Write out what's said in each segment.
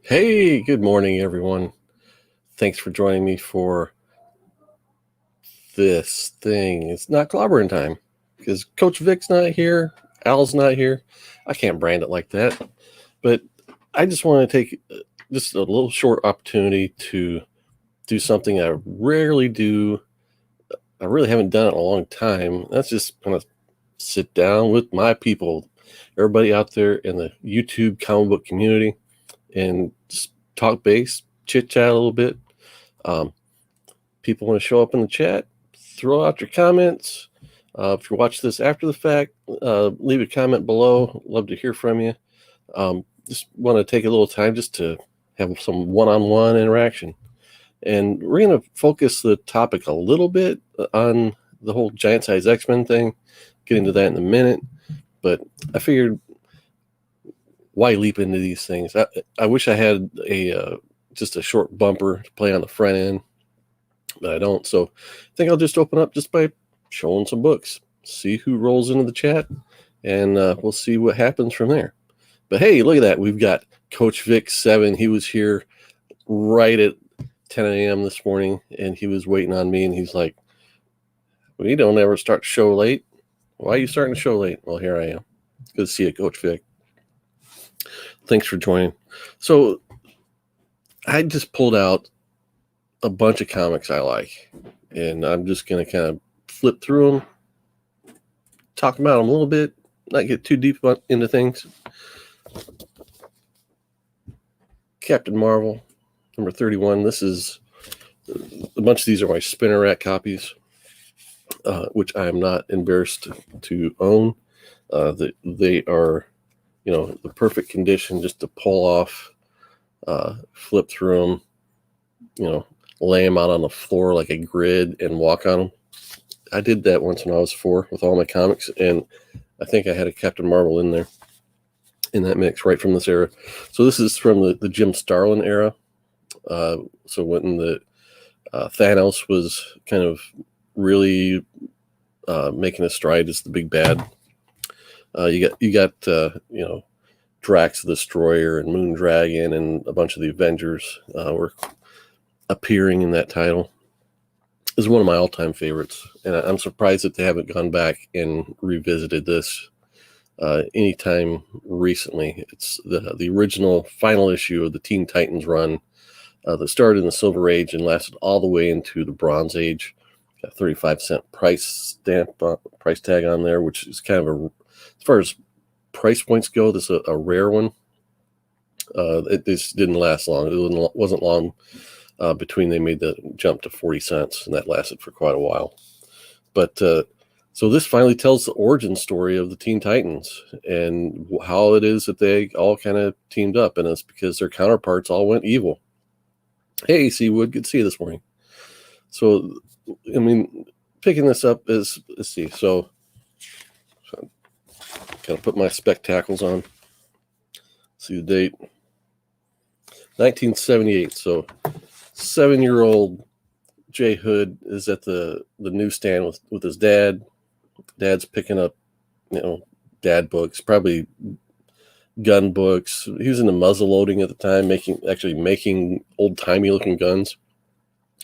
Hey, good morning, everyone. Thanks for joining me for this thing. It's not clobbering time because Coach Vic's not here. Al's not here. I can't brand it like that. But I just want to take just a little short opportunity to do something I rarely do. I really haven't done it in a long time. That's just kind of sit down with my people, everybody out there in the YouTube comic book community, and just talk base, chit chat a little bit. Um, People want to show up in the chat, throw out your comments. If you watch this after the fact, leave a comment below. Love to hear from you. Just want to take a little time just to have some one-on-one interaction. And we're going to focus the topic a little bit on the whole giant size X-Men thing. Get into that in a minute. But I figured, why leap into these things? I wish I had just a short bumper to play on the front end, but I don't. So I think I'll just open up just by showing some books, see who rolls into the chat, and we'll see what happens from there. But hey, look at that. We've got Coach Vic 7. He was here right at 10 a.m. this morning, and he was waiting on me, and he's like, "We don't ever start the show late. Why are you starting the show late?" Well, here I am. Good to see you, Coach Vic. Thanks for joining. So I just pulled out a bunch of comics I like, and I'm just going to kind of flip through them, talk about them a little bit, not get too deep into things. Captain Marvel, number 31. This is a bunch of these are my spinner rack copies, which I am not embarrassed to own. They are, the perfect condition just to pull off, flip through them, lay them out on the floor like a grid and walk on them. I did that once when I was 4 with all my comics, and I think I had a Captain Marvel in there in that mix right from this era. So this is from the Jim Starlin era. So when the Thanos was kind of really making a stride as the big bad. You got Drax the Destroyer and Moondragon and a bunch of the Avengers were appearing in that title. Is one of my all-time favorites, and I'm surprised that they haven't gone back and revisited this anytime recently. It's the original final issue of the Teen Titans run that started in the Silver Age and lasted all the way into the Bronze Age. Got 35-cent price tag on there, which is kind of as far as price points go, this is a rare one. This didn't last long. It wasn't long between they made the jump to 40 cents, and that lasted for quite a while. But so this finally tells the origin story of the Teen Titans and how it is that they all kind of teamed up, and it's because their counterparts all went evil. Hey, Seawood, good to see you this morning. So, I mean, picking this up is, let's see, so kind of put my spectacles on. See the date. 1978. So 7-year-old Jay Hood is at the newsstand with his dad. Dad's picking up, dad books, probably gun books. He was into muzzle loading at the time, making old-timey looking guns.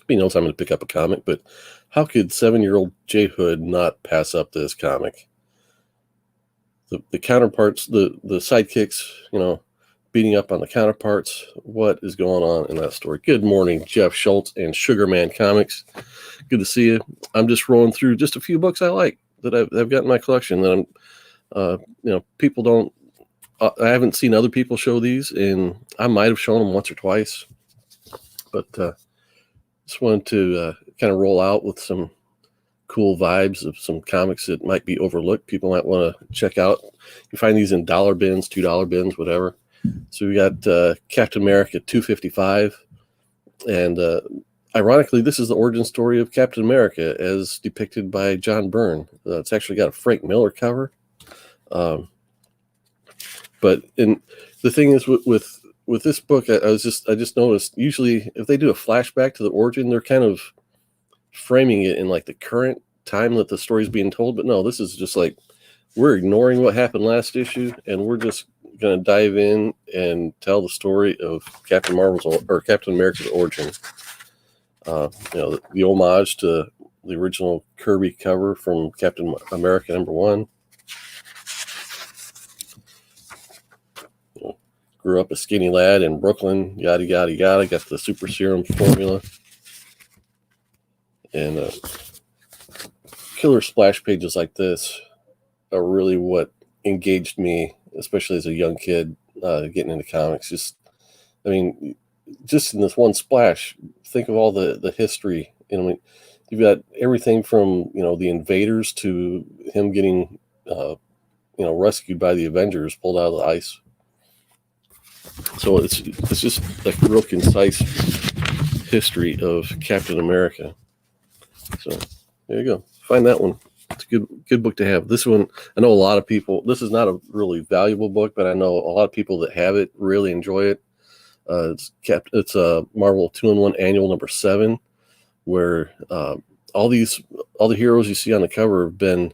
He knows I'm going to pick up a comic, but how could 7-year-old Jay Hood not pass up this comic? The counterparts, the sidekicks, beating up on the counterparts. What is going on in that story? Good morning, Jeff Schultz and Sugarman Comics. Good to see you. I'm just rolling through just a few books I like that I've got in my collection that I'm, people don't, I haven't seen other people show these, and I might have shown them once or twice, but just wanted to kind of roll out with some cool vibes of some comics that might be overlooked. People might want to check out. You find these in dollar bins, $2 bins, whatever. So we got Captain America $2.55, and ironically, this is the origin story of Captain America as depicted by John Byrne. It's actually got a Frank Miller cover. But the thing is with this book, I just noticed usually if they do a flashback to the origin, they're kind of framing it in like the current time that the story's being told. But no, this is just like we're ignoring what happened last issue, and we're just going to dive in and tell the story of Captain America's origin. The homage to the original Kirby cover from Captain America #1. Grew up a skinny lad in Brooklyn, yada, yada, yada, got the super serum formula. And killer splash pages like this are really what engaged me, especially as a young kid getting into comics. Just in this one splash, think of all the history. You've got everything from, the invaders to him getting, rescued by the Avengers, pulled out of the ice. So it's just like a real concise history of Captain America. So there you go. Find that one. It's a good book to have. This one, I know a lot of people, this is not a really valuable book, but I know a lot of people that have it really enjoy it. It's a Marvel 2-in-1 Annual #7, where all the heroes you see on the cover have been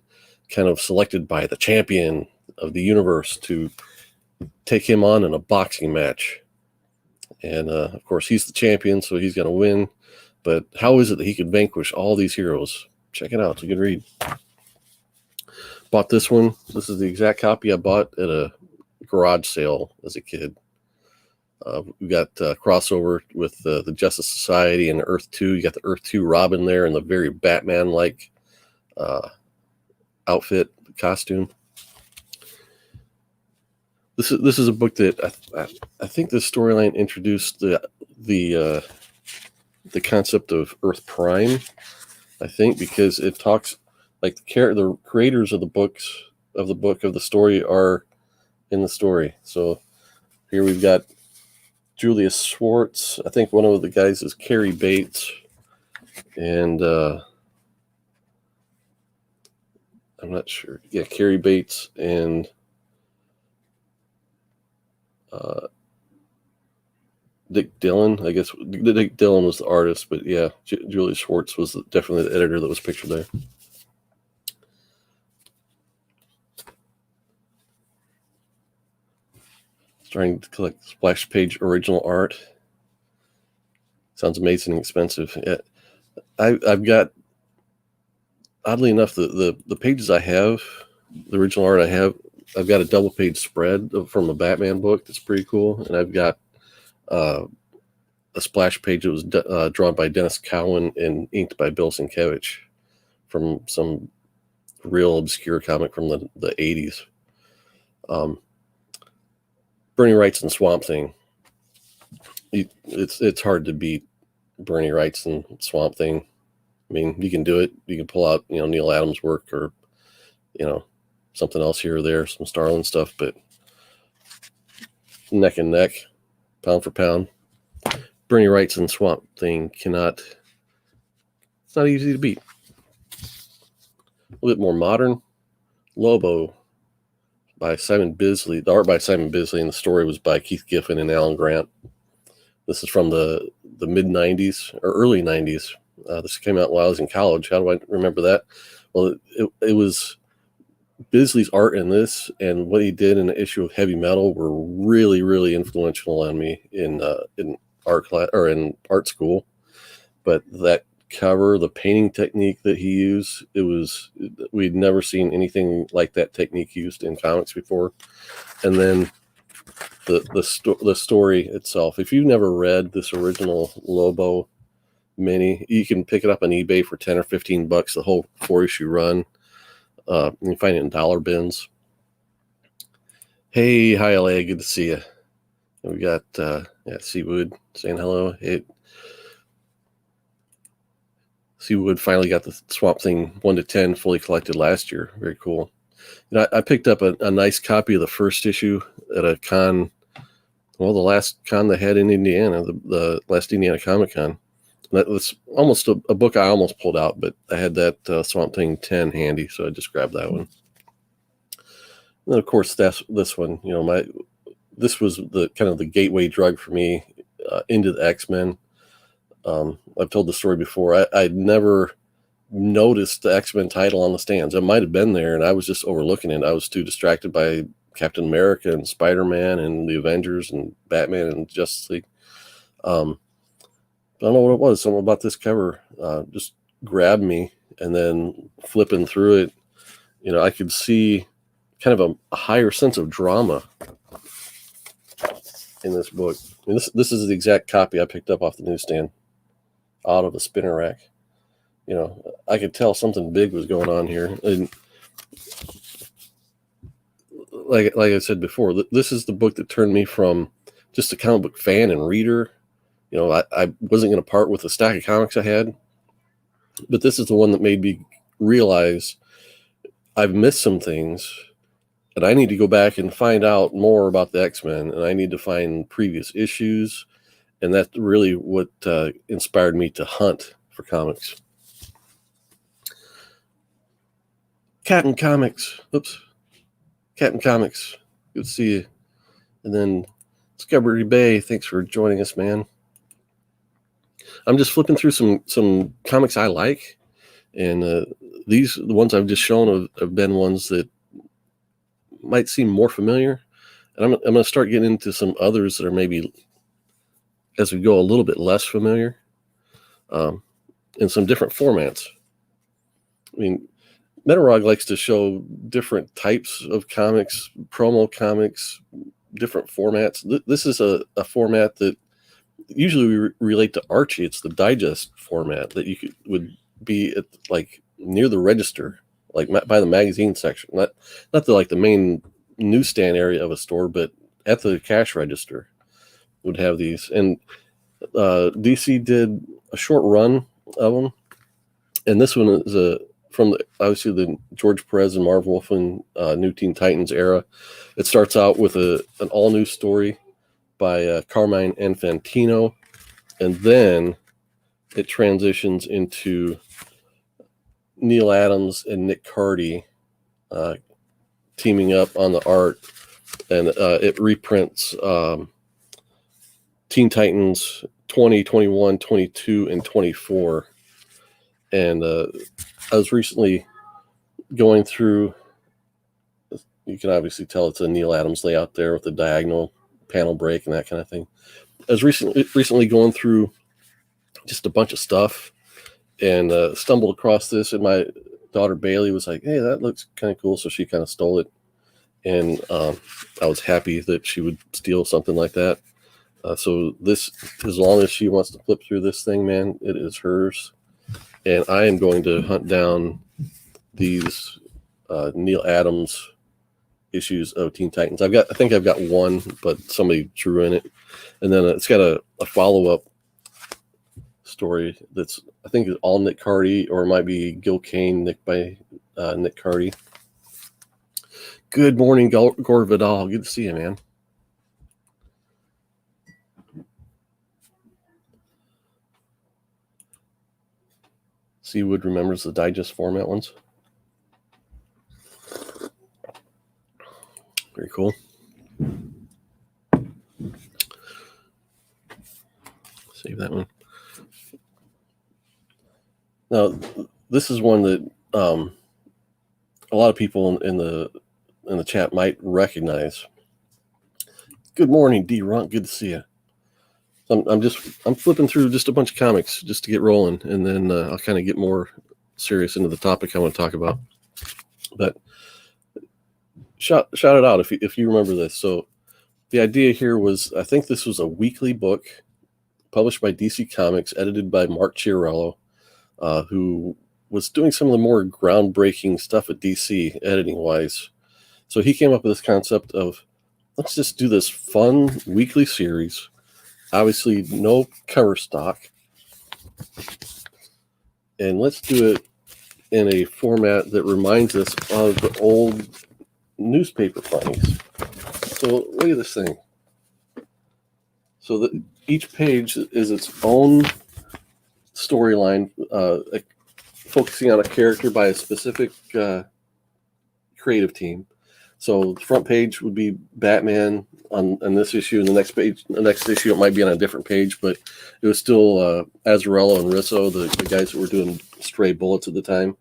kind of selected by the champion of the universe to take him on in a boxing match. And of course, he's the champion, so he's going to win. But how is it that he could vanquish all these heroes? Check it out. It's a good read. Bought this one. This is the exact copy I bought at a garage sale as a kid. We got crossover with the Justice Society and Earth 2. You got the Earth 2 Robin there in the very Batman-like outfit, costume. This is a book that I think the storyline introduced the concept of Earth Prime. I think because it talks like the creators of the book of the story are in the story. So here we've got Julius Schwartz. I think one of the guys is Carrie Bates, and I'm not sure. Yeah, Carrie Bates and Dick Dillon. I guess Dick Dillon was the artist, but yeah, Julius Schwartz was definitely the editor that was pictured there. Starting to collect splash page original art. Sounds amazing and expensive. Yeah, I've got, oddly enough, the pages I have, the original art I have, I've got a double page spread from a Batman book that's pretty cool, and I've got a splash page that was drawn by Dennis Cowan and inked by Bill Sienkiewicz from some real obscure comic from the 80s. Bernie Wrightson and Swamp Thing. It's hard to beat Bernie Wrightson and Swamp Thing. I mean, you can do it. You can pull out, Neil Adams' work or, something else here or there, some Starlin stuff, but neck and neck, pound for pound. Bernie Wrightson and Swamp Thing it's not easy to beat. A little bit more modern, Lobo by Simon Bisley. The art by Simon Bisley, and the story was by Keith Giffen and Alan Grant. This is from the mid 90s or early 90s. This came out while I was in college. How do I remember that? Well, it was Bisley's art in this and what he did in the issue of Heavy Metal were really, really influential on me in art class or in art school. But that cover, the painting technique that he used, we'd never seen anything like that technique used in comics before. And then the story itself, if you've never read this original Lobo mini, you can pick it up on eBay for $10 or $15, the whole 4-issue run. You can find it in dollar bins. Hey, hi LA, good to see you. We got Seawood saying hello. Seawood finally got the Swamp Thing 1 to 10 fully collected last year. Very cool. I picked up a nice copy of the first issue at a con. Well, the last con they had in Indiana, the last Indiana Comic Con. That was almost a book I almost pulled out, but I had that Swamp Thing 10 handy, so I just grabbed that one. And then, of course, this one. This was the kind of the gateway drug for me into the X-Men. I've told the story before. I'd never noticed the X-Men title on the stands. It might have been there, and I was just overlooking it. I was too distracted by Captain America and Spider-Man and the Avengers and Batman and Justice League. I don't know what it was. Something about this cover just grabbed me, and then flipping through it, I could see kind of a higher sense of drama in this book. I mean, this is the exact copy I picked up off the newsstand out of a spinner rack. I could tell something big was going on here. And like I said before, this is the book that turned me from just a comic book fan and reader. I wasn't going to part with the stack of comics I had, but this is the one that made me realize I've missed some things, and I need to go back and find out more about the X-Men, and I need to find previous issues, and that's really what inspired me to hunt for comics. Captain Comics. Captain Comics. Good to see you. And then Discovery Bay, thanks for joining us, man. I'm just flipping through some comics I like, and the ones I've just shown have been ones that might seem more familiar, and I'm going to start getting into some others that are maybe, as we go, a little bit less familiar, in some different formats. I mean, Metarog likes to show different types of comics, promo comics, different formats. This is a format that usually we relate to Archie. It's the digest format that would be at like near the register, like by the magazine section, not the main newsstand area of a store, but at the cash register would have these. And DC did a short run of them, and this one is from obviously the George Perez and Marv Wolfman New Teen Titans era. It starts out with an all new story by Carmine Infantino, and then it transitions into Neil Adams and Nick Cardy teaming up on the art, and it reprints Teen Titans 20, 21, 22, and 24. And I was recently going through, you can obviously tell it's a Neil Adams layout there with the diagonal panel break and that kind of thing. I was recently going through just a bunch of stuff, and stumbled across this, and my daughter Bailey was like, hey, that looks kind of cool, so she kind of stole it, and I was happy that she would steal something like that. So this, as long as she wants to flip through this thing, man, it is hers, and I am going to hunt down these Neil Adams issues of Teen Titans. I think I've got one, but somebody drew in it, and then it's got a follow-up story that's, I think, is all Nick Cardy, or it might be Gil Kane, Nick Cardy. Good morning, Gore Vidal. Good to see you, man. Seawood remembers the digest format ones. Very cool. Save that one. Now, this is one that a lot of people in the chat might recognize. Good morning, D. Runt. Good to see you. I'm flipping through just a bunch of comics just to get rolling, and then I'll kind of get more serious into the topic I want to talk about. But shout it out if you remember this. So the idea here was, I think this was a weekly book published by DC Comics, edited by Mark Chiarello, who was doing some of the more groundbreaking stuff at DC editing wise. So he came up with this concept of, let's just do this fun weekly series. Obviously, no cover stock. And let's do it in a format that reminds us of the old newspaper funnies. So look at this thing. So that each page is its own storyline, focusing on a character by a specific creative team. So the front page would be Batman on this issue, and the next issue it might be on a different page, but it was still Azzarello and Risso, the guys that were doing Stray Bullets at the time.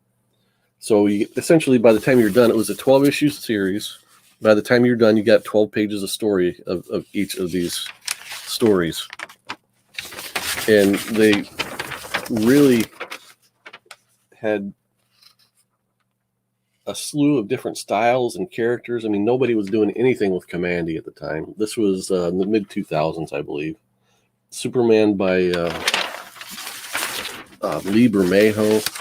So essentially, by the time you're done, it was a 12-issue series, By the time you're done, you got 12 pages of story of each of these stories. And they really had a slew of different styles and characters. I mean, nobody was doing anything with Commandy at the time. This was in the mid-2000s, I believe. Superman by Lee Bermejo.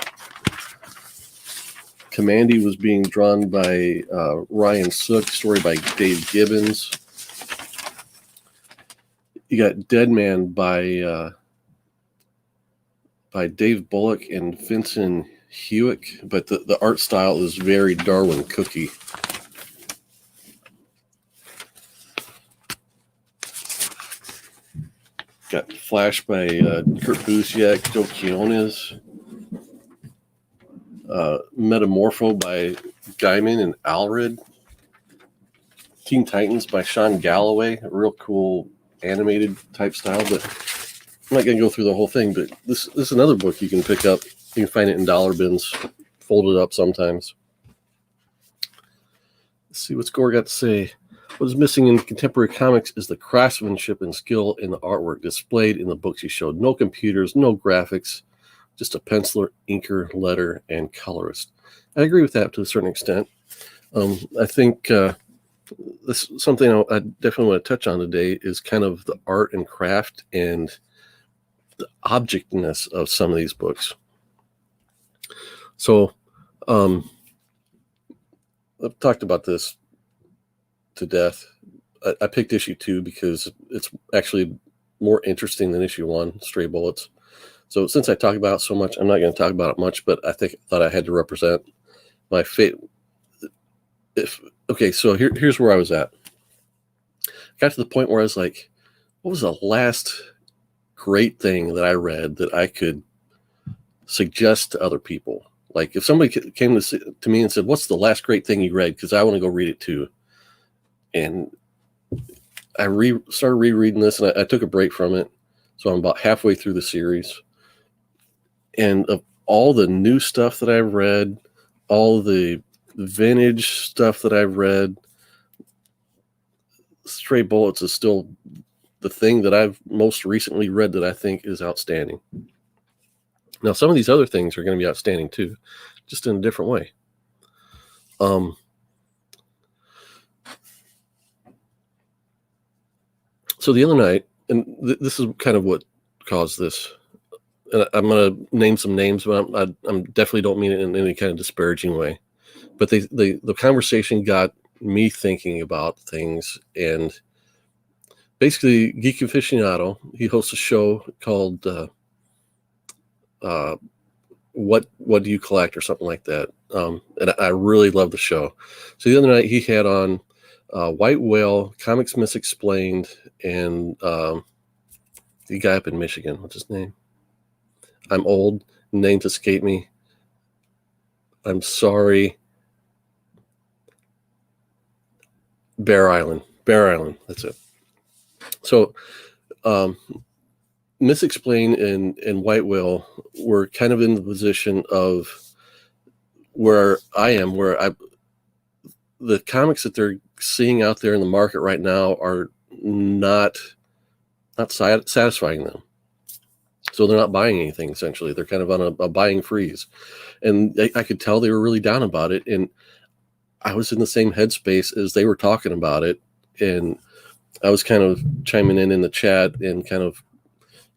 Commandy was being drawn by Ryan Sook, story by Dave Gibbons. You got Deadman by Dave Bullock and Vincent Hewick, but the art style is very Darwin Cookie. Got Flash by Kurt Busiek, Joe Quinones. Metamorpho by Gaiman and Allred. Teen Titans by Sean Galloway, a real cool animated type style, but I'm not going to go through the whole thing, but this is another book you can pick up. You can find it in dollar bins, folded up sometimes. Let's see what's Gore got to say. What is missing in contemporary comics is the craftsmanship and skill in the artwork displayed in the books he showed. No computers, no graphics, just a penciler, inker, letter, and colorist. I agree with that to a certain extent. I think this something I definitely want to touch on today is kind of the art and craft and the objectness of some of these books. So I've talked about this to death. I picked issue 2 because it's actually more interesting than issue 1, Stray Bullets. So since I talk about it so much, I'm not going to talk about it much, but I thought I had to represent my fate. So here's where I was at. I got to the point where I was like, what was the last great thing that I read that I could suggest to other people? Like if somebody came to me and said, what's the last great thing you read? Because I want to go read it too. And I started rereading this, and I took a break from it. So I'm about halfway through the series. And of all the new stuff that I've read, all the vintage stuff that I've read, Stray Bullets is still the thing that I've most recently read that I think is outstanding. Now, some of these other things are going to be outstanding too, just in a different way. So the other night, and this is kind of what caused this, and I'm going to name some names, but I'm definitely don't mean it in any kind of disparaging way. But the conversation got me thinking about things, and basically, Geek Aficionado, he hosts a show called What Do You Collect or something like that. And I really love the show. So the other night he had on White Whale, Comics Misexplained, and the guy up in Michigan. What's his name? I'm old. Names escape me. I'm sorry. Bear Island. That's it. So Misexplained and White Whale were kind of in the position of where I am, the comics that they're seeing out there in the market right now are not satisfying them. So they're not buying anything, essentially. They're kind of on a buying freeze. And I could tell they were really down about it. And I was in the same headspace as they were talking about it. And I was kind of chiming in the chat and kind of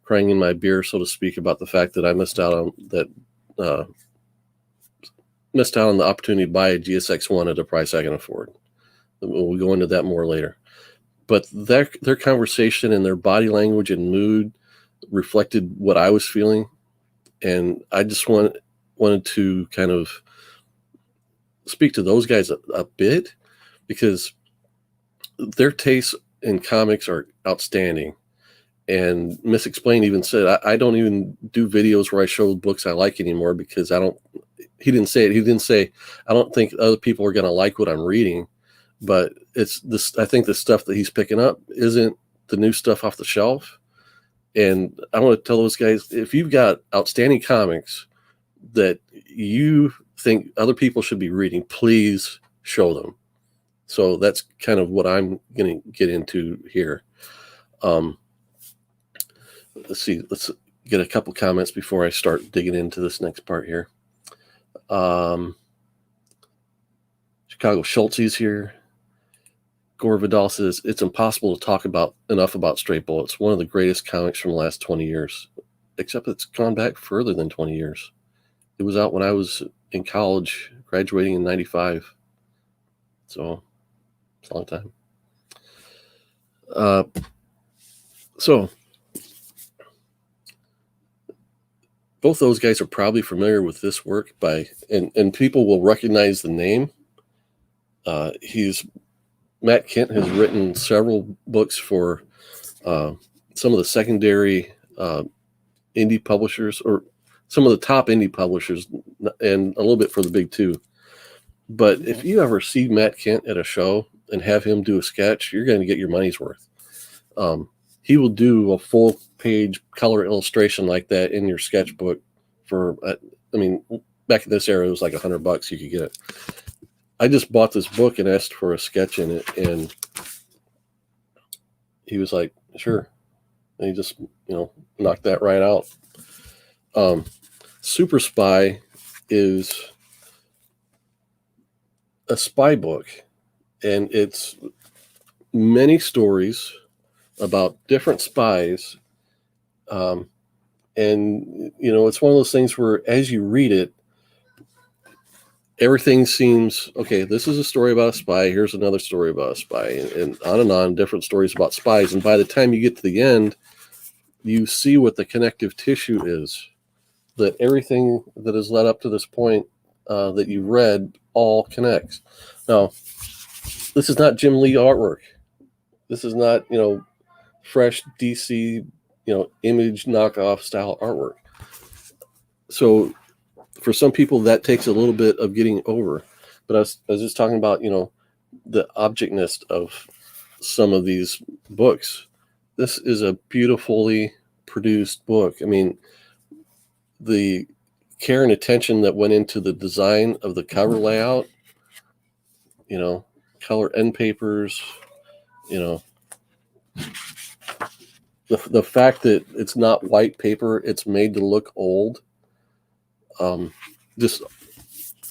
crying in my beer, so to speak, about the fact that I missed out on the opportunity to buy a GSX1 at a price I can afford. We'll go into that more later. But their conversation and their body language and mood reflected what I was feeling. And I just wanted to kind of speak to those guys a bit, because their tastes in comics are outstanding. And Misexplained even said, I don't even do videos where I show books I like anymore, because he didn't say it. He didn't say, I don't think other people are going to like what I'm reading, but it's this. I think the stuff that he's picking up isn't the new stuff off the shelf. And I want to tell those guys, if you've got outstanding comics that you think other people should be reading, please show them. So that's kind of what I'm going to get into here. Let's see. Let's get a couple comments before I start digging into this next part here. Chicago Schultze's here. Gore Vidal says, it's impossible to talk enough about Straight Bullets. One of the greatest comics from the last 20 years, except it's gone back further than 20 years. It was out when I was in college, graduating in 95. So it's a long time. So both those guys are probably familiar with this work and people will recognize the name. Matt Kent has written several books for some of the secondary indie publishers, or some of the top indie publishers, and a little bit for the big two. But if you ever see Matt Kent at a show and have him do a sketch, you're going to get your money's worth. He will do a full page color illustration like that in your sketchbook for, back in this era, it was like $100 you could get it. I just bought this book and asked for a sketch in it, and he was like, sure. And he just, knocked that right out. Super Spy is a spy book, and it's many stories about different spies. And, it's one of those things where as you read it, everything seems, okay, this is a story about a spy. Here's another story about a spy, and on, different stories about spies. And by the time you get to the end, you see what the connective tissue is, that everything that has led up to this point that you've read all connects. Now, this is not Jim Lee artwork. This is not, fresh DC, image knockoff style artwork. So for some people that takes a little bit of getting over, but I was just talking about, the objectness of some of these books. This is a beautifully produced book. I mean, the care and attention that went into the design of the cover layout, color end papers, the fact that it's not white paper, it's made to look old. Just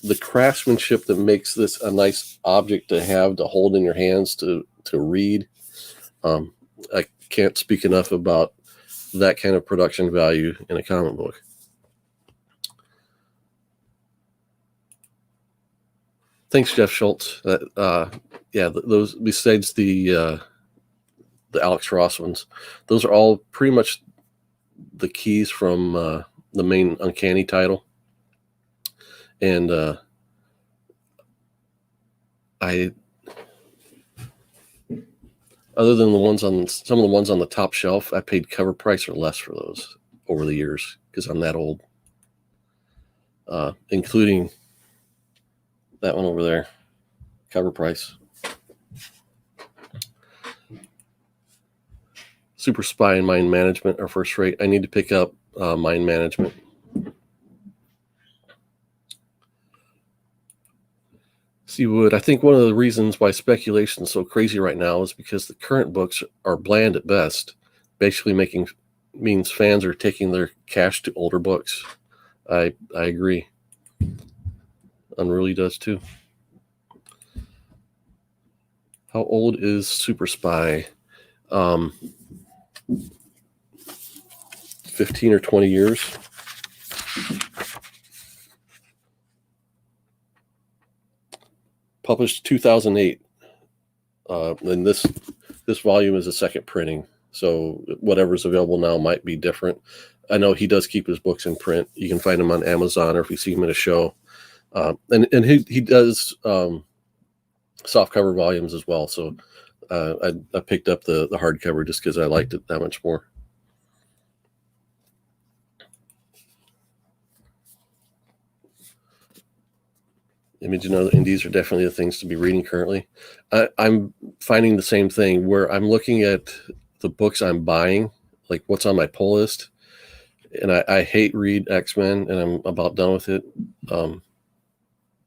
the craftsmanship that makes this a nice object to have, to hold in your hands, to read. I can't speak enough about that kind of production value in a comic book. Thanks, Jeff Schultz. Those, besides the Alex Ross ones, those are all pretty much the keys from the main Uncanny title. And other than some of the ones on the top shelf, I paid cover price or less for those over the years because I'm that old, including that one over there, cover price. Super Spy and Mind Management are first rate. I need to pick up Mind Management. Wood, I think one of the reasons why speculation is so crazy right now is because the current books are bland at best, basically means fans are taking their cash to older books. I agree. Unruly does too. How old is Super Spy? 15 or 20 years. Published 2008, and this volume is a second printing, so whatever's available now might be different. I know he does keep his books in print. You can find him on Amazon, or if you see him at a show, and he does softcover volumes as well. So I picked up the hardcover just because I liked it that much more. Image and other indies are definitely the things to be reading currently. I'm finding the same thing where I'm looking at the books I'm buying, like what's on my pull list, and I hate read X-Men, and I'm about done with it. I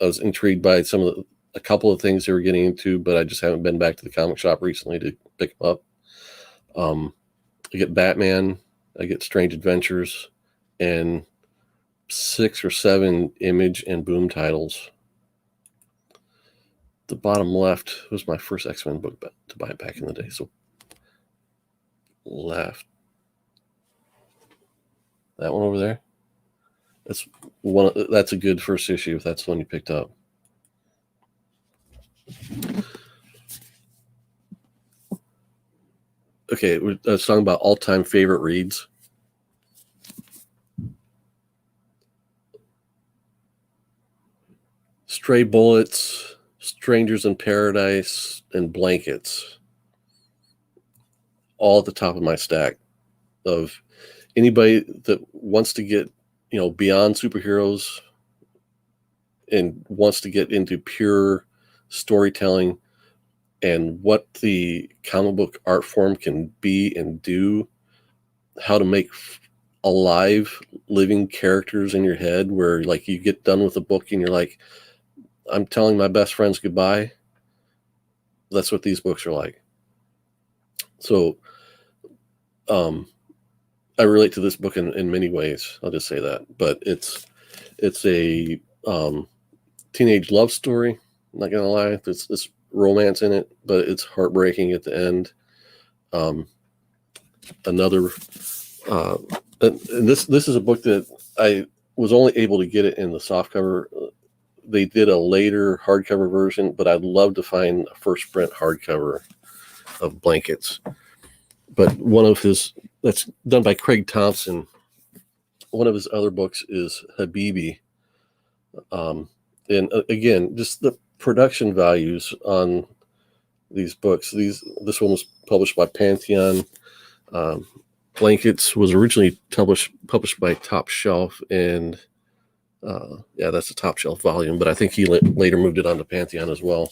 was intrigued by some of a couple of things they were getting into, but I just haven't been back to the comic shop recently to pick them up. I get Batman, I get Strange Adventures, and 6 or 7 Image and Boom titles. The bottom left was my first X-Men book to buy back in the day. So left, that one over there. That's a good first issue if that's the one you picked up. Okay, I was talking about all-time favorite reads. Stray Bullets, Strangers in Paradise, and Blankets. All at the top of my stack of anybody that wants to get, beyond superheroes and wants to get into pure storytelling and what the comic book art form can be and do, how to make alive living characters in your head where like you get done with a book and you're like, I'm telling my best friends goodbye. That's what these books are like. So I relate to this book in many ways. I'll just say that, but it's a teenage love story. I'm not gonna lie, there's this romance in it, but it's heartbreaking at the end. Another, and this is a book that I was only able to get it in the softcover. They did a later hardcover version, but I'd love to find a first print hardcover of Blankets. But one of his, that's done by Craig Thompson. One of his other books is Habibi. And again, just the production values on these books. This one was published by Pantheon. Blankets was originally published by Top Shelf, and that's a Top Shelf volume, but I think he later moved it on to Pantheon as well.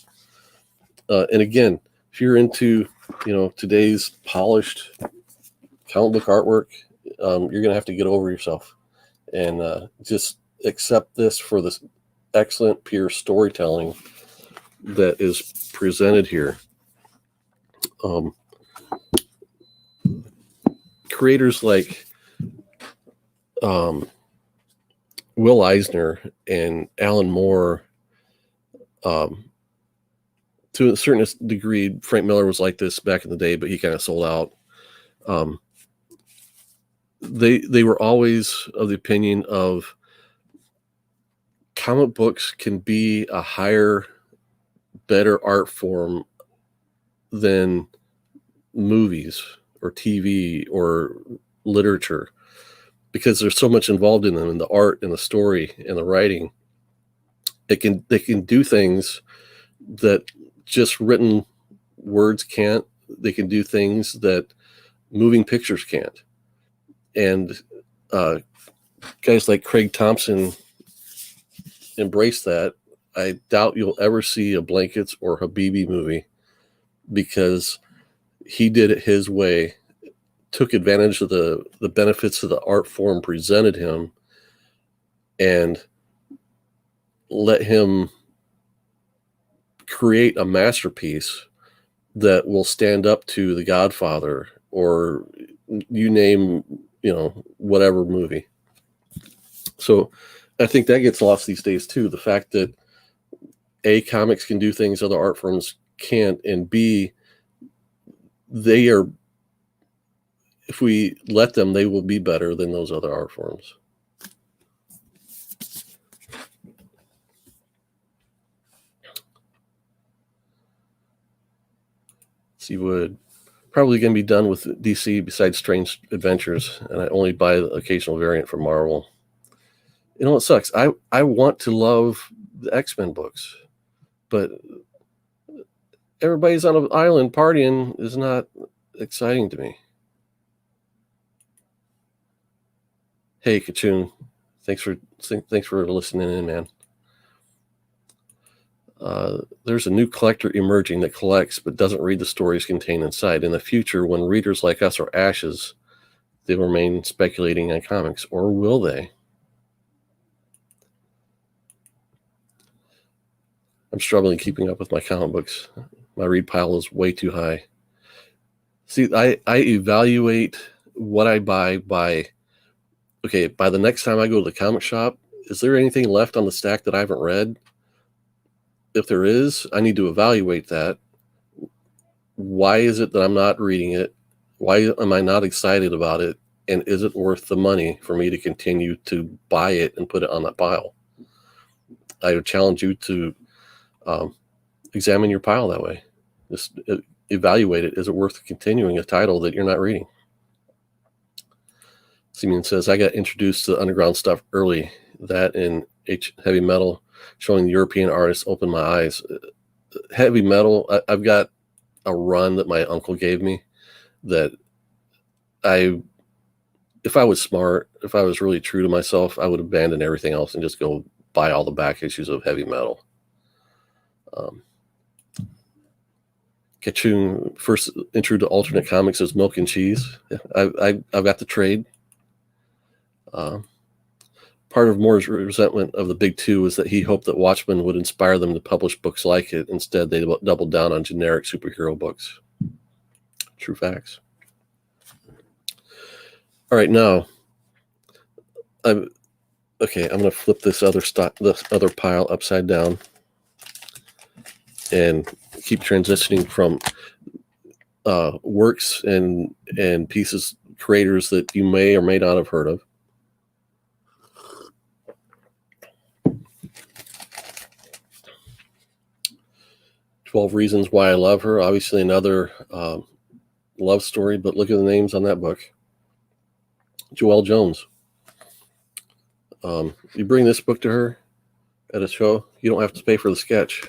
And again, if you're into today's polished comic book artwork, you're gonna have to get over yourself and just accept this for this excellent pure storytelling that is presented here. Creators like Will Eisner and Alan Moore, to a certain degree, Frank Miller was like this back in the day, but he kind of sold out. They were always of the opinion of comic books can be a higher, better art form than movies or TV or literature, because there's so much involved in them, in the art and the story and the writing. They can do things that just written words can't. They can do things that moving pictures can't. And guys like Craig Thompson embrace that. I doubt you'll ever see a Blankets or Habibi movie, because he did it his way, took advantage of the benefits of the art form presented him, and let him create a masterpiece that will stand up to The Godfather or you name, whatever movie. So I think that gets lost these days too. The fact that A, comics can do things other art forms can't, and B, they are, if we let them, they will be better than those other art forms. See, would probably going to be done with DC besides Strange Adventures, and I only buy the occasional variant from Marvel. It sucks. I want to love the X-Men books, but everybody's on an island partying is not exciting to me. Hey, Kachun, thanks for listening in, man. There's a new collector emerging that collects but doesn't read the stories contained inside. In the future, when readers like us are ashes, they will remain speculating on comics, or will they? I'm struggling keeping up with my comic books. My read pile is way too high. See, I evaluate what I buy by the next time I go to the comic shop, is there anything left on the stack that I haven't read? If there is, I need to evaluate that. Why is it that I'm not reading it? Why am I not excited about it? And is it worth the money for me to continue to buy it and put it on that pile? I would challenge you to examine your pile that way. Just evaluate it. Is it worth continuing a title that you're not reading? Simeon says, I got introduced to underground stuff early. That in heavy metal, showing the European artists opened my eyes. Heavy metal, I've got a run that my uncle gave me that if I was smart, if I was really true to myself, I would abandon everything else and just go buy all the back issues of heavy metal. Kachun, first intro to alternate comics is Milk and Cheese. I've got the trade. Part of Moore's resentment of the big two is that he hoped that Watchmen would inspire them to publish books like it. Instead, they doubled down on generic superhero books. True facts. All right, now I'm going to flip this other pile upside down and keep transitioning from works and pieces, creators that you may or may not have heard of. "12 Reasons Why I Love Her," obviously another love story, but look at the names on that book. Joelle Jones. You bring this book to her at a show, you don't have to pay for the sketch.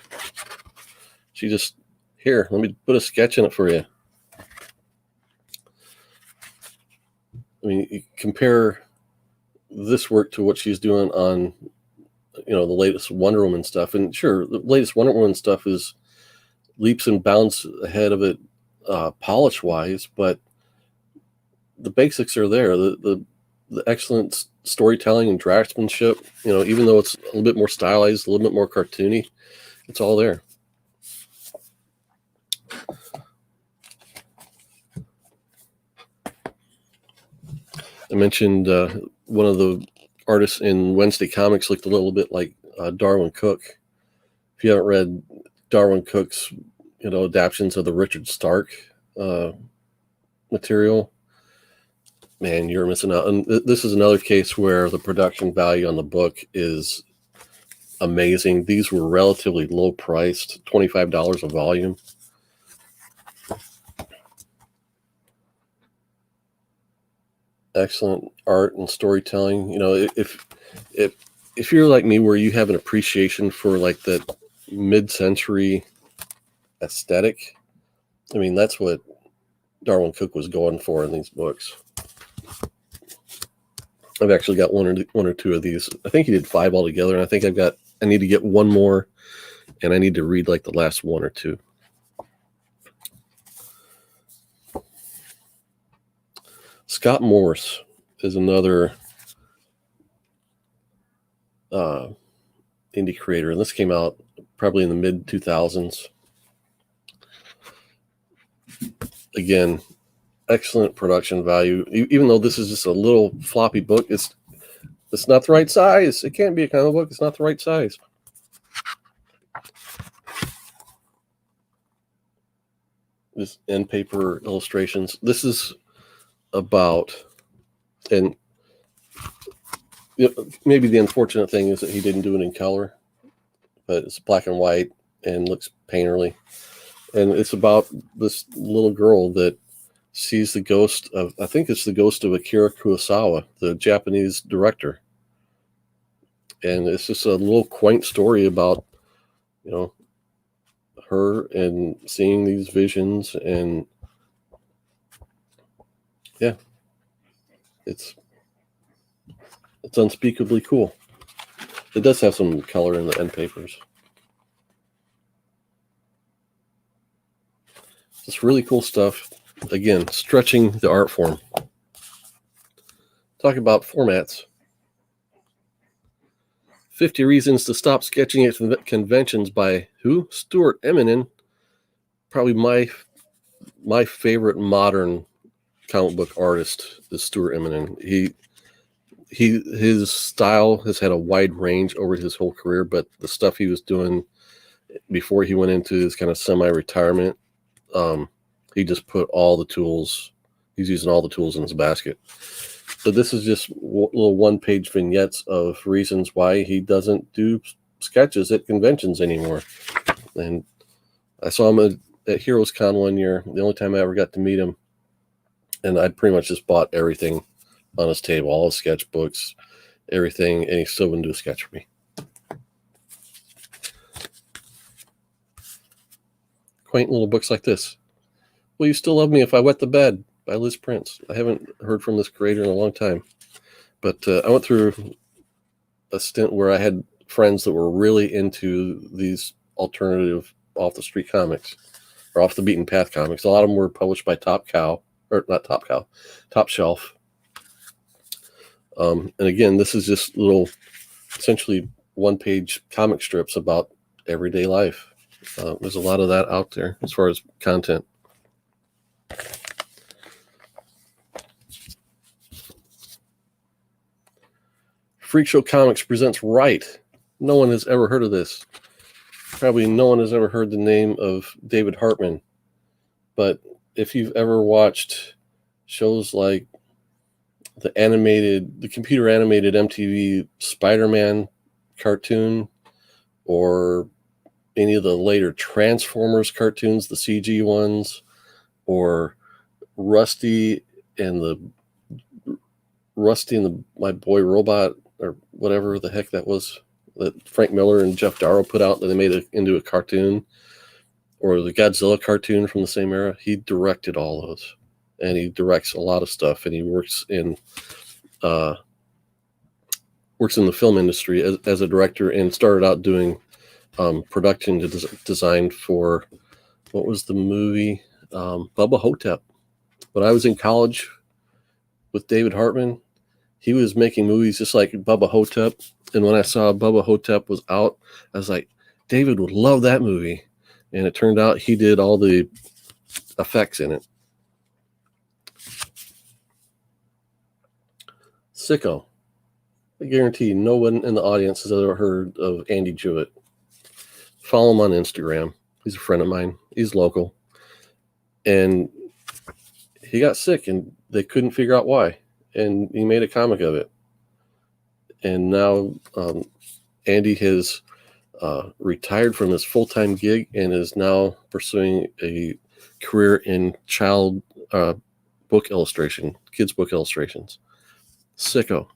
She just, here, let me put a sketch in it for you. I mean, you compare this work to what she's doing on, the latest Wonder Woman stuff. And sure, the latest Wonder Woman stuff is leaps and bounds ahead of it polish-wise, but the basics are there. The excellent storytelling and draftsmanship, even though it's a little bit more stylized, a little bit more cartoony, it's all there. I mentioned one of the artists in Wednesday Comics looked a little bit like Darwin Cook. If you haven't read Darwin Cook's, adaptions of the Richard Stark material, man, you're missing out. And this is another case where the production value on the book is amazing. These were relatively low priced, $25 a volume. Excellent art and storytelling. If you're like me, where you have an appreciation for like that mid-century aesthetic, I mean, that's what Darwin Cook was going for in these books. I've actually got one or two of these. I think he did 5 altogether, and I think I need to get one more, and I need to read like the last 1 or 2. Scott Morse is another indie creator, and this came out probably in the mid 2000s. Again, excellent production value. Even though this is just a little floppy book, it's not the right size. It can't be a comic book. It's not the right size. This end paper illustrations. This is about, and maybe the unfortunate thing is that he didn't do it in color, but it's black and white and looks painterly. And it's about this little girl that sees the ghost of, I think it's the ghost of Akira Kurosawa, the Japanese director. And it's just a little quaint story about, her and seeing these visions. And yeah, it's unspeakably cool. It does have some color in the end papers. It's really cool stuff. Again, stretching the art form. Talk about formats. 50 Reasons to Stop Sketching at Conventions by who? Stuart Eminem. Probably my favorite modern comic book artist is Stuart Eminem. His style has had a wide range over his whole career, but the stuff he was doing before he went into his kind of semi-retirement, he just put all the tools. He's using all the tools in his basket. So this is just little one-page vignettes of reasons why he doesn't do sketches at conventions anymore. And I saw him at Heroes Con one year, the only time I ever got to meet him. And I pretty much just bought everything on his table, all his sketchbooks, everything, and he still wouldn't do a sketch for me. Quaint little books like this. Will You Still Love Me If I Wet the Bed by Liz Prince. I haven't heard from this creator in a long time. But I went through a stint where I had friends that were really into these alternative off-the-street comics, or off-the-beaten path comics. A lot of them were published by Top Shelf. And again, this is just little, essentially one-page comic strips about everyday life. There's a lot of that out there as far as content. Freak Show Comics presents Right. No one has ever heard of this. Probably no one has ever heard the name of David Hartman. But if you've ever watched shows like the computer animated MTV Spider-Man cartoon, or any of the later Transformers cartoons, the CG ones, or Rusty and My Boy Robot, or whatever the heck that was, that Frank Miller and Jeff Darrow put out that they made into a cartoon, or the Godzilla cartoon from the same era. He directed all those, and he directs a lot of stuff, and he works in the film industry as a director, and started out doing production design for, what was the movie? Bubba Hotep. When I was in college with David Hartman, he was making movies just like Bubba Hotep. And when I saw Bubba Hotep was out, I was like, David would love that movie. And it turned out he did all the effects in it. Sicko. I guarantee no one in the audience has ever heard of Andy Jewett. Follow him on Instagram. He's a friend of mine. He's local. And he got sick, and they couldn't figure out why. And he made a comic of it. And now Andy has retired from his full-time gig and is now pursuing a career in child book illustration, kids' book illustrations. Sicko.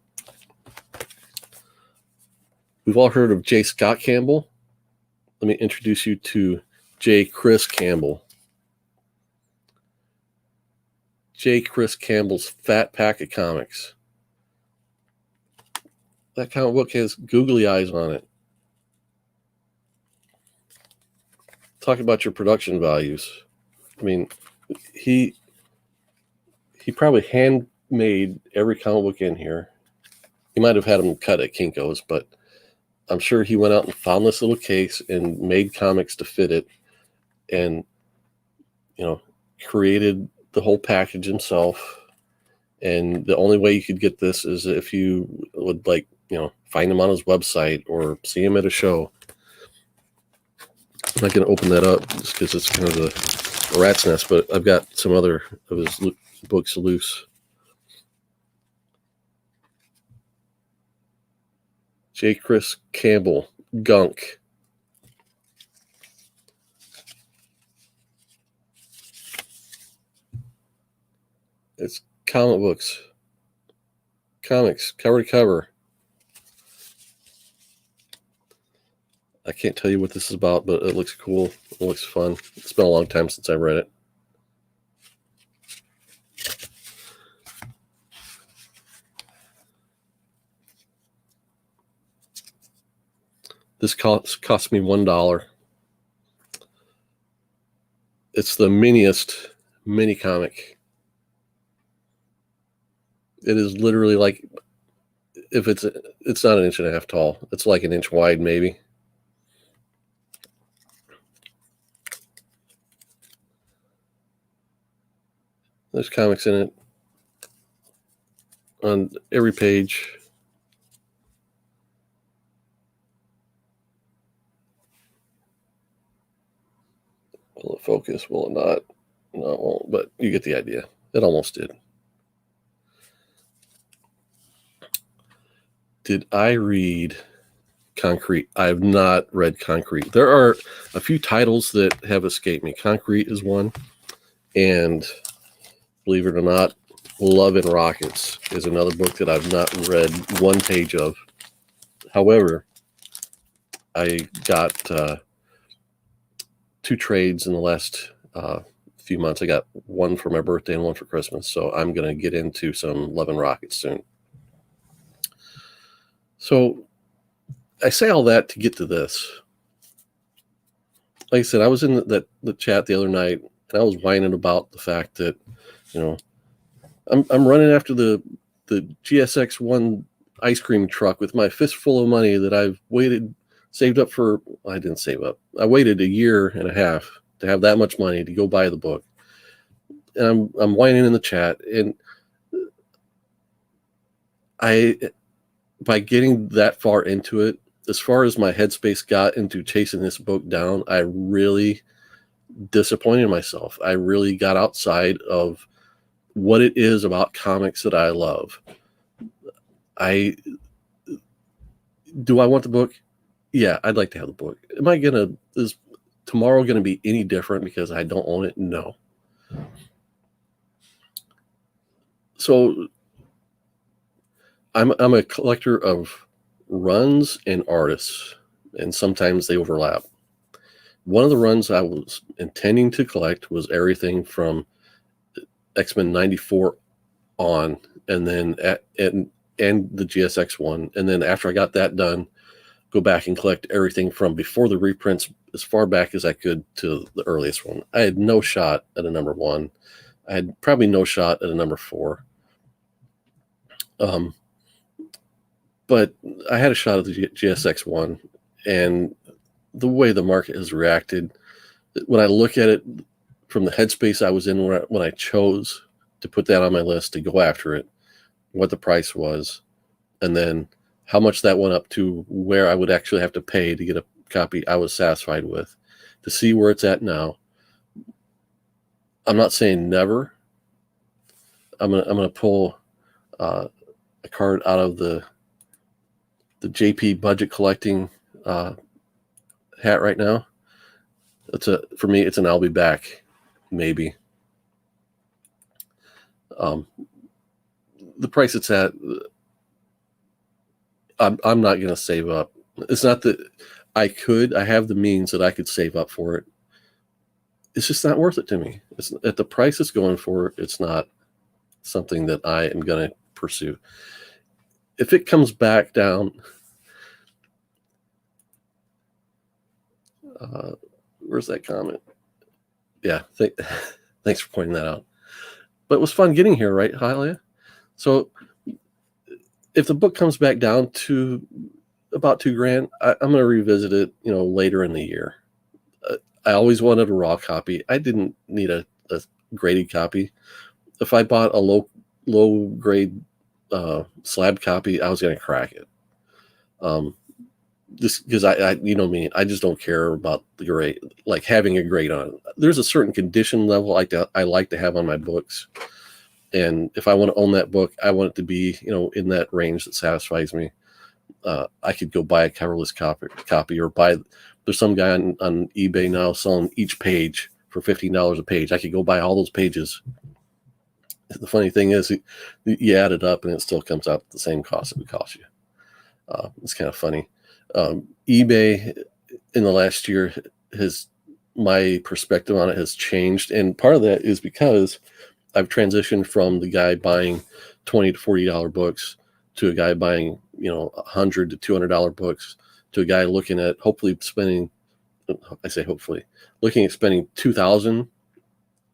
We've all heard of J. Scott Campbell. Let me introduce you to J. Chris Campbell. J. Chris Campbell's Fat Pack of Comics. That comic book has googly eyes on it. Talk about your production values. I mean, he probably handmade every comic book in here. He might have had them cut at Kinko's, but I'm sure he went out and found this little case and made comics to fit it, and created the whole package himself. And the only way you could get this is if you would find him on his website or see him at a show. I'm not going to open that up just because it's kind of a rat's nest, but I've got some other of his books loose. J. Chris Campbell, Gunk. It's comic books. Comics, cover to cover. I can't tell you what this is about, but it looks cool. It looks fun. It's been a long time since I read it. This cost me $1. It's the miniest mini comic. It is literally if it's not 1.5 inches tall. It's like 1 inch wide, maybe. There's comics in it on every page. Will it focus? Will it not? No, it won't, but you get the idea. It almost did. Did I read Concrete? I have not read Concrete. There are a few titles that have escaped me. Concrete is one, and believe it or not, Love and Rockets is another book that I've not read one page of. However, I got 2 trades in the last few months. I got one for my birthday and one for Christmas, so I'm going to get into some Love and Rockets soon. So I say all that to get to this. Like I said, I was in the chat the other night, and I was whining about the fact that, I'm running after the GSX1 ice cream truck with my fistful of money that I've saved up for. I didn't save up. I waited 1.5 years to have that much money to go buy the book. And I'm whining in the chat, and by getting that far into it, as far as my headspace got into chasing this book down, I really disappointed myself. I really got outside of what it is about comics that I love. Do I want the book? Yeah, I'd like to have the book. Is tomorrow gonna be any different because I don't own it? No. So I'm a collector of runs and artists, and sometimes they overlap. One of the runs I was intending to collect was everything from X-Men 94 on, and then and the GSX1, and then after I got that done, go back and collect everything from before the reprints as far back as I could to the earliest one. I had no shot at a number 1. I had probably no shot at a number 4. But I had a shot at the GSX1, and the way the market has reacted, when I look at it from the headspace I was in when I chose to put that on my list to go after it, what the price was, and then how much that went up to where I would actually have to pay to get a copy I was satisfied with, to see where it's at now. I'm not saying never. I'm gonna pull a card out of the JP budget collecting hat right now. For me, it's an I'll be back, maybe. The price it's at, I'm not going to save up. It's not that I have the means that I could save up for it. It's just not worth it to me. It's at the price it's going for. It's not something that I am going to pursue. If it comes back down, where's that comment? Yeah, thanks for pointing that out. But it was fun getting here, right, Hylia? So if the book comes back down to about $2,000, I'm going to revisit it, later in the year. I always wanted a raw copy. I didn't need a graded copy. If I bought a low grade slab copy, I was going to crack it. Just because I me, I just don't care about the grade, like having a grade on it. There's a certain condition level I like to have on my books. And if I want to own that book, I want it to be, in that range that satisfies me. I could go buy a coverless copy or there's some guy on eBay now selling each page for $15 a page. I could go buy all those pages. The funny thing is, you add it up and it still comes out the same cost it would cost you. It's kind of funny. eBay in the last year my perspective on it has changed. And part of that is because I've transitioned from the guy buying $20 to $40 books to a guy buying, $100 to $200 books, to a guy looking at looking at spending $2,000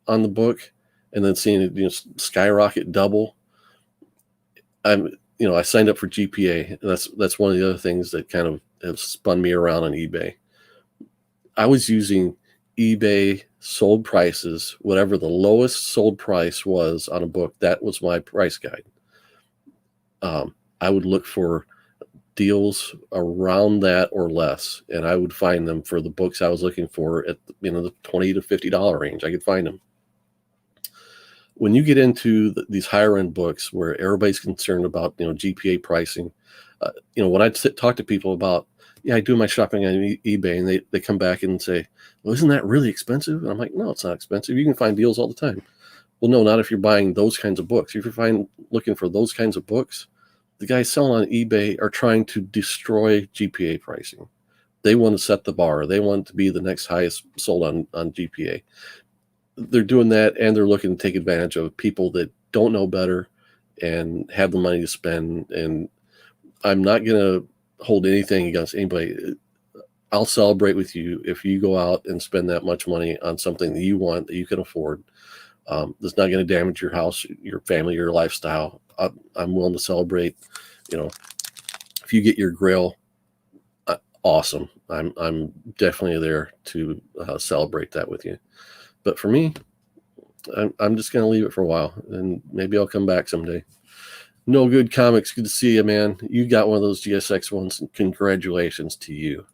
on the book and then seeing it, skyrocket double. I signed up for GPA. That's one of the other things that kind of have spun me around on eBay. I was using eBay sold prices, whatever the lowest sold price was on a book, that was my price guide. I would look for deals around that or less, and I would find them for the books I was looking for at the $20 to $50 range. I could find them. When you get into these higher end books where everybody's concerned about GPA pricing, when I talk to people about, I do my shopping on eBay, and they come back and say, well, isn't that really expensive? And I'm like, no, it's not expensive. You can find deals all the time. Well, no, not if you're buying those kinds of books. If you're looking for those kinds of books, the guys selling on eBay are trying to destroy GPA pricing. They want to set the bar. They want to be the next highest sold on GPA. They're doing that, and they're looking to take advantage of people that don't know better and have the money to spend. And I'm not going to hold anything against anybody. I'll celebrate with you if you go out and spend that much money on something that you want, that you can afford. That's not going to damage your house, your family, your lifestyle. I'm willing to celebrate. If you get your Grail, awesome. I'm definitely there to celebrate that with you. But for me, I'm just going to leave it for a while, and maybe I'll come back someday. No Good Comics, good to see you, man. You got one of those GSX1s, and congratulations to you.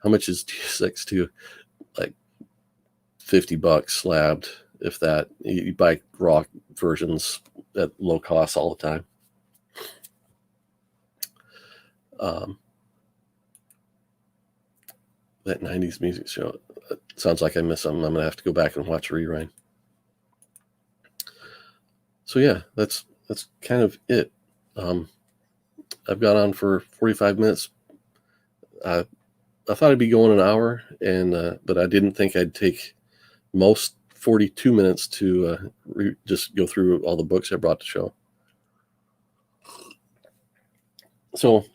How much is GSX2? Like $50 slabbed, if that. You buy raw versions at low cost all the time. That 90s music show, sounds like I missed something. I'm going to have to go back and watch a rerun. So yeah, that's kind of it. I've got on for 45 minutes. I thought I'd be going an hour, but I didn't think I'd take most 42 minutes to just go through all the books I brought to show. So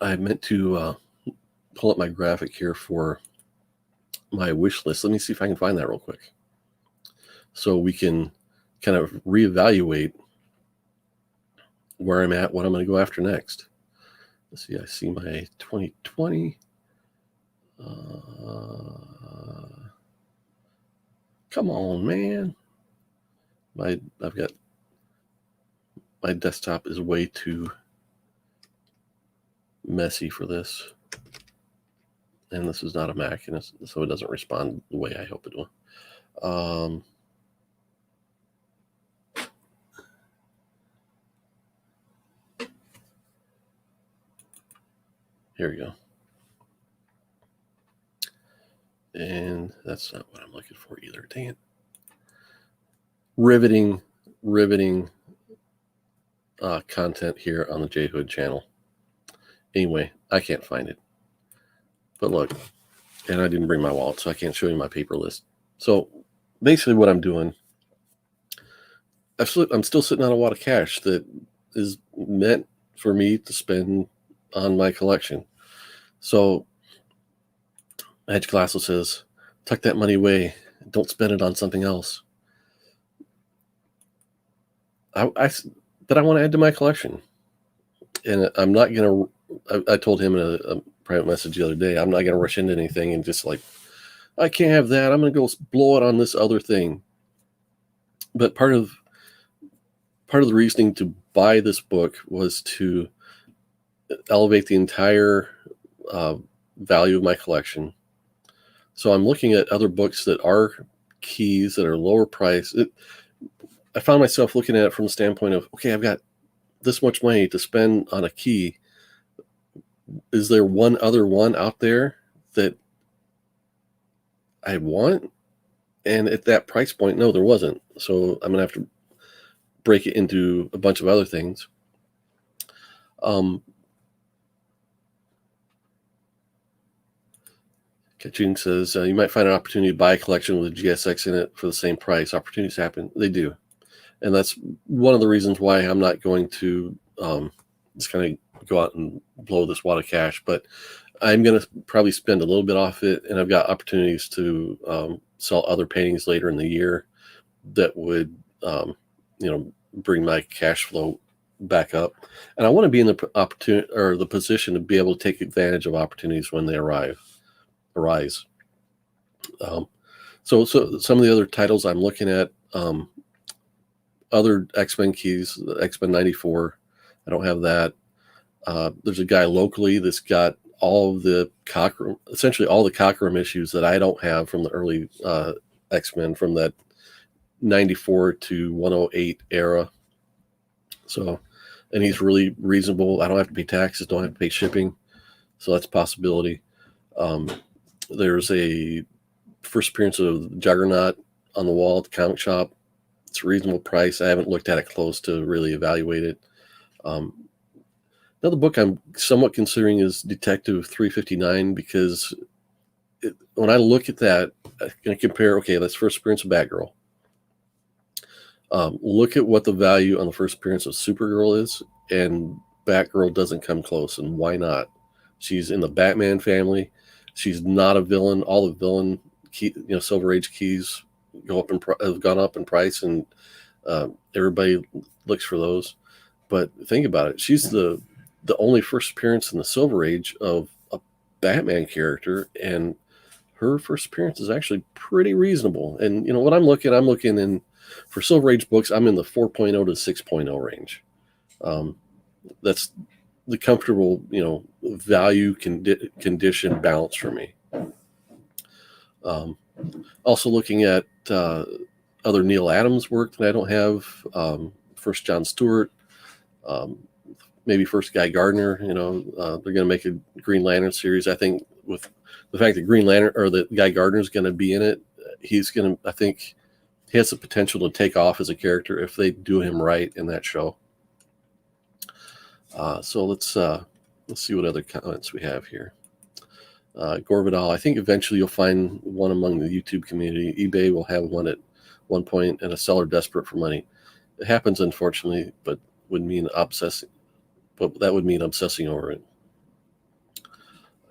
I meant to pull up my graphic here for my wish list. Let me see if I can find that real quick, so we can kind of reevaluate where I'm at, what I'm going to go after next. Let's see. I see my 2020. Come on, man. I've got my desktop is way too messy for this, and this is not a Mac, and so it doesn't respond the way I hope it will. Here we go. And that's not what I'm looking for either. Dang it. Riveting content here on the J Hood channel. Anyway, I can't find it. But look, and I didn't bring my wallet, so I can't show you my paper list. So basically what I'm doing, I'm still sitting on a wad of cash that is meant for me to spend on my collection. So Edge Glasso says, tuck that money away. Don't spend it on something else. But I want to add to my collection. And I'm not going to, I told him in a private message the other day, I'm not going to rush into anything and just like, I can't have that. I'm going to go blow it on this other thing. But part of the reasoning to buy this book was to elevate the entire value of my collection. So I'm looking at other books that are keys that are lower price. I found myself looking at it from the standpoint of, okay, I've got this much money to spend on a key. Is there one other one out there that I want? And at that price point, no, there wasn't. So I'm going to have to break it into a bunch of other things. Kaching says, you might find an opportunity to buy a collection with a GSX in it for the same price. Opportunities happen. They do. And that's one of the reasons why I'm not going to just kind of go out and blow this wad of cash. But I'm going to probably spend a little bit off it. And I've got opportunities to sell other paintings later in the year that would, bring my cash flow back up, and I want to be in the opportunity or the position to be able to take advantage of opportunities when they arise. So some of the other titles I'm looking at, other X-Men keys, the X-Men 94. I don't have that. There's a guy locally that's got all of the essentially all the Cockrum issues that I don't have from the early X-Men from that 94 to 108 era. So, and he's really reasonable. I don't have to pay taxes, don't have to pay shipping. So that's a possibility. There's a first appearance of Juggernaut on the wall at the comic shop. It's a reasonable price. I haven't looked at it close to really evaluate it. Another book I'm somewhat considering is Detective 359 because when I look at that, I'm going to compare, okay, that's first appearance of Batgirl. Look at what the value on the first appearance of Supergirl is, and Batgirl doesn't come close. And why not? She's in the Batman family. She's not a villain. All the villain Silver Age keys have gone up in price, and everybody looks for those. But think about it. She's the only first appearance in the Silver Age of a Batman character, and her first appearance is actually pretty reasonable. And what I'm looking in for Silver Age books, I'm in the 4.0 to 6.0 range. That's the comfortable, value condition balance for me. Also looking at other Neil Adams work that I don't have. First John Stewart, maybe first Guy Gardner. They're going to make a Green Lantern series. I think with the fact that Green Lantern or that Guy Gardner is going to be in it, I think he has the potential to take off as a character if they do him right in that show. So let's see what other comments we have here. Gore Vidal, I think eventually you'll find one among the YouTube community. eBay will have one at one point, and a seller desperate for money. It happens, unfortunately, but that would mean obsessing over it.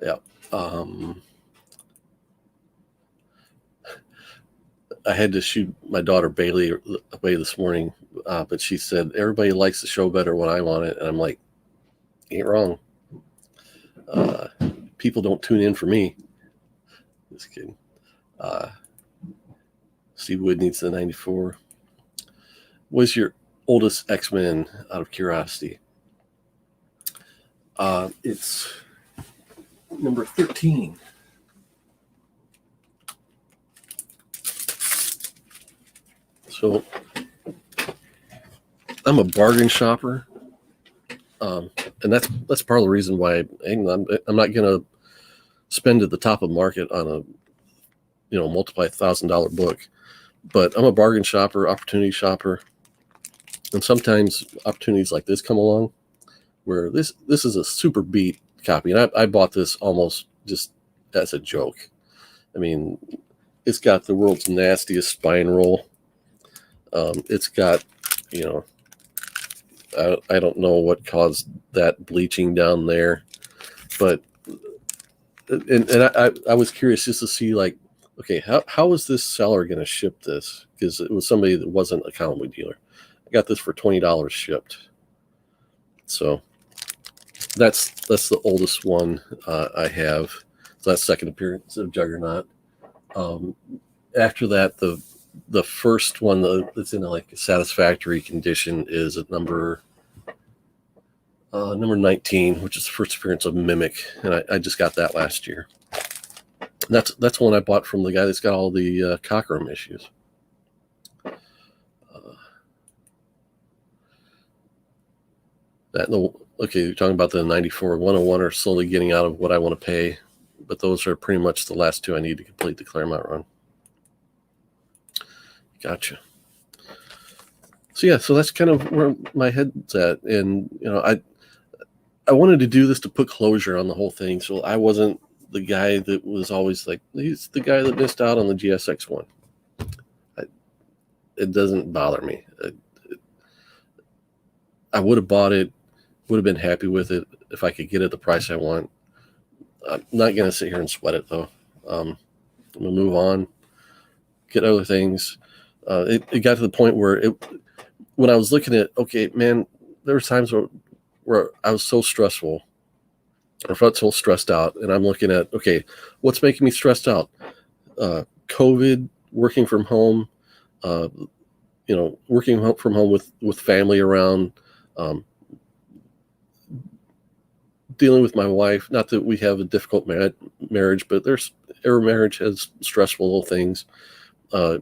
Yeah. I had to shoot my daughter Bailey away this morning, but she said everybody likes the show better when I want it, and I'm like, ain't wrong. People don't tune in for me. Just kidding. Steve Wood needs the 94. What's your oldest X-Men out of curiosity? It's number 13. So I'm a bargain shopper. And that's part of the reason why I'm not going to spend at the top of market on a multi-$1,000 book, but I'm a bargain shopper, opportunity shopper, and sometimes opportunities like this come along where this is a super beat copy, and I bought this almost just as a joke. I mean, it's got the world's nastiest spine roll. It's got I don't know what caused that bleaching down there, but I was curious just to see, like, okay, how is this seller going to ship this? Because it was somebody that wasn't a comic book dealer. I got this for $20 shipped. So that's the oldest one I have. So that's second appearance of Juggernaut. After that, the first one that's in a satisfactory condition is at number 19, which is the first appearance of Mimic, and I just got that last year. And that's one I bought from the guy that's got all the Cockrum issues. You're talking about the 94, 101 are slowly getting out of what I want to pay, but those are pretty much the last two I need to complete the Claremont run. Gotcha. So that's kind of where my head's at, and I wanted to do this to put closure on the whole thing, so I wasn't the guy that was always like, he's the guy that missed out on the GSX1. It doesn't bother me. I would have bought it, would have been happy with it if I could get it the price I want. I'm not going to sit here and sweat it, though. I'm going to move on, get other things. It got to the point where when I was looking at, okay, man, there were times where I was so stressful, or felt so stressed out, and I'm looking at, okay, what's making me stressed out? COVID, working from home, uh, working from home with family around, um, dealing with my wife. Not that we have a difficult marriage, but every marriage has stressful little things.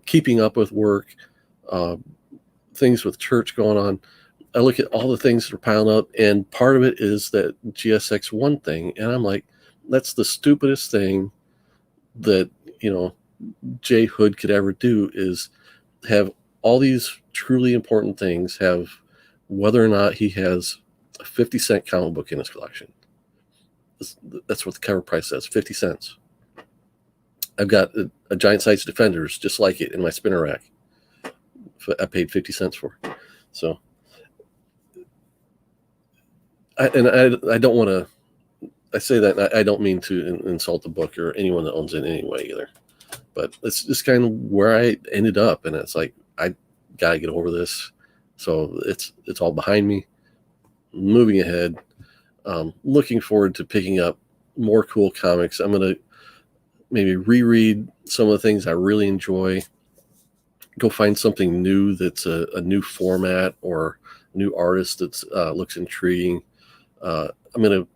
Keeping up with work, uh, things with church going on. I look at all the things that are piling up, and part of it is that GSX1 thing, and I'm like, that's the stupidest thing that Jay Hood could ever do, is have all these truly important things, have whether or not he has a 50-cent comic book in his collection. That's what the cover price says, 50 cents. I've got a giant size Defenders just like it in my spinner rack. I paid 50 cents for. So, I don't want to, I say that, I don't mean to insult the book or anyone that owns it in any way either. But it's just kind of where I ended up, and it's like, I got to get over this. So it's all behind me. Moving ahead, looking forward to picking up more cool comics. I'm going to maybe reread some of the things I really enjoy. Go find something new that's a new format or a new artist that looks intriguing. I'm gonna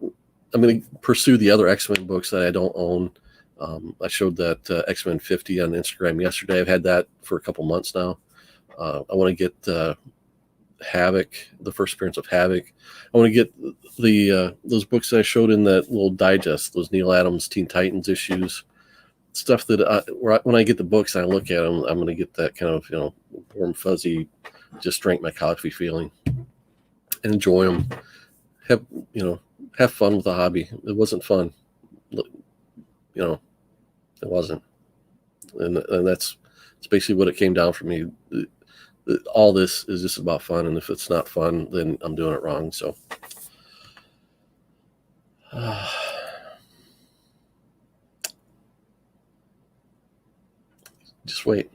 pursue the other X-Men books that I don't own. I showed that X-Men 50 on Instagram yesterday. I've had that for a couple months now. I want to get Havoc, the first appearance of Havoc. I want to get the those books that I showed in that little digest, those Neil Adams Teen Titans issues, stuff that when I get the books and I look at them, I'm going to get that kind of warm, fuzzy, just drink my coffee feeling, and enjoy them. Have fun with the hobby. It wasn't fun, it wasn't, and that's basically what it came down for me. All this is just about fun, and if it's not fun, then I'm doing it wrong. So, just wait.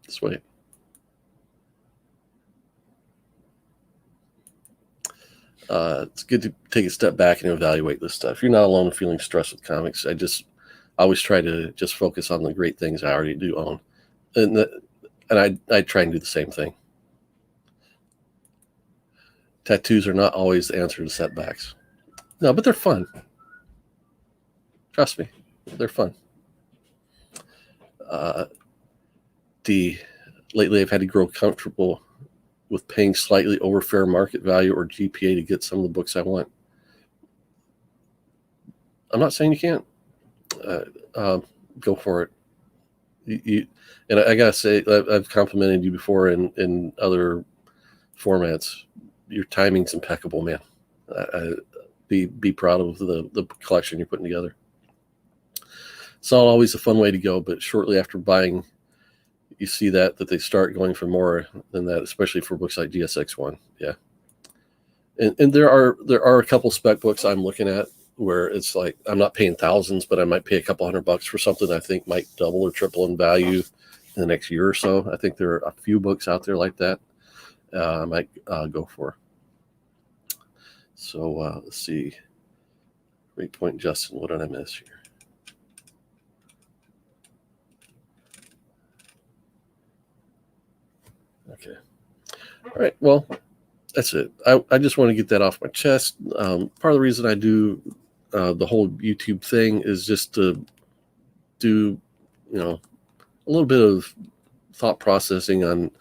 Just wait. It's good to take a step back and evaluate this stuff. You're not alone in feeling stressed with comics. I always try to just focus on the great things I already do own, and I try and do the same thing. Tattoos are not always the answer to setbacks. No, but they're fun. Trust me, they're fun. Lately I've had to grow comfortable with paying slightly over fair market value or GPA to get some of the books I want. I'm not saying you can't. Go for it. And I gotta say, I've complimented you before in other formats. Your timing's impeccable, man. Be proud of the collection you're putting together. It's not always a fun way to go, but shortly after buying, you see that they start going for more than that, especially for books like GSX1. Yeah. And there are a couple spec books I'm looking at where it's like, I'm not paying thousands, but I might pay a couple $100 for something I think might double or triple in value in the next year or so. I think there are a few books out there like that I might go for. So let's see. Great point, Justin. What did I miss here? Okay. All right. Well, that's it. I just want to get that off my chest. Part of the reason I do the whole YouTube thing is just to do, a little bit of thought processing on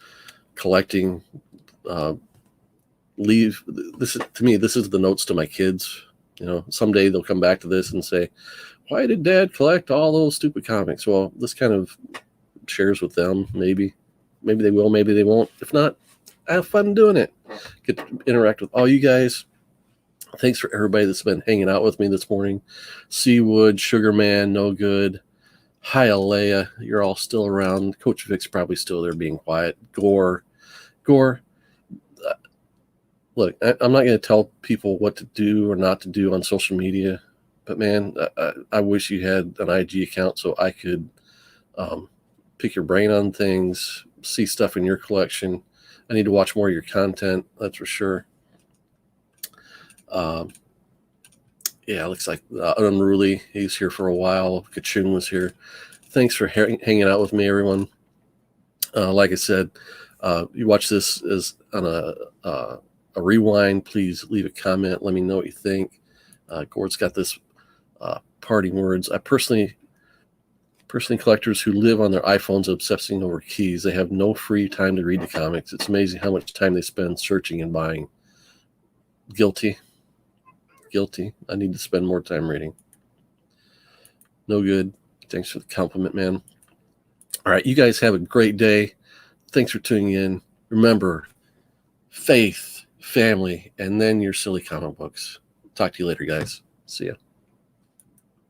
collecting. This is the notes to my kids. Someday they'll come back to this and say, why did Dad collect all those stupid comics? Well, this kind of shares with them. Maybe they will, maybe they won't. If not, I have fun doing it. Get to interact with all you guys. Thanks for everybody that's been hanging out with me this morning. Seawood, Sugarman, No Good, Hi Alea, you're all still around. Coach Vic's probably still there being quiet. Gore, look, I'm not going to tell people what to do or not to do on social media, but man, I wish you had an IG account so I could pick your brain on things, see stuff in your collection. I need to watch more of your content. That's for sure. Yeah, looks like Unruly. He's here for a while. Kachun was here. Thanks for hanging out with me, everyone. Like I said, you watch this as on a rewind. Please leave a comment. Let me know what you think. Gord's got this parting words. I personally, collectors who live on their iPhones obsessing over keys. They have no free time to read the comics. It's amazing how much time they spend searching and buying. Guilty. I need to spend more time reading. No good. Thanks for the compliment, man. All right, you guys have a great day. Thanks for tuning in. Remember, faith, family, and then your silly comic books. Talk to you later, guys. See ya.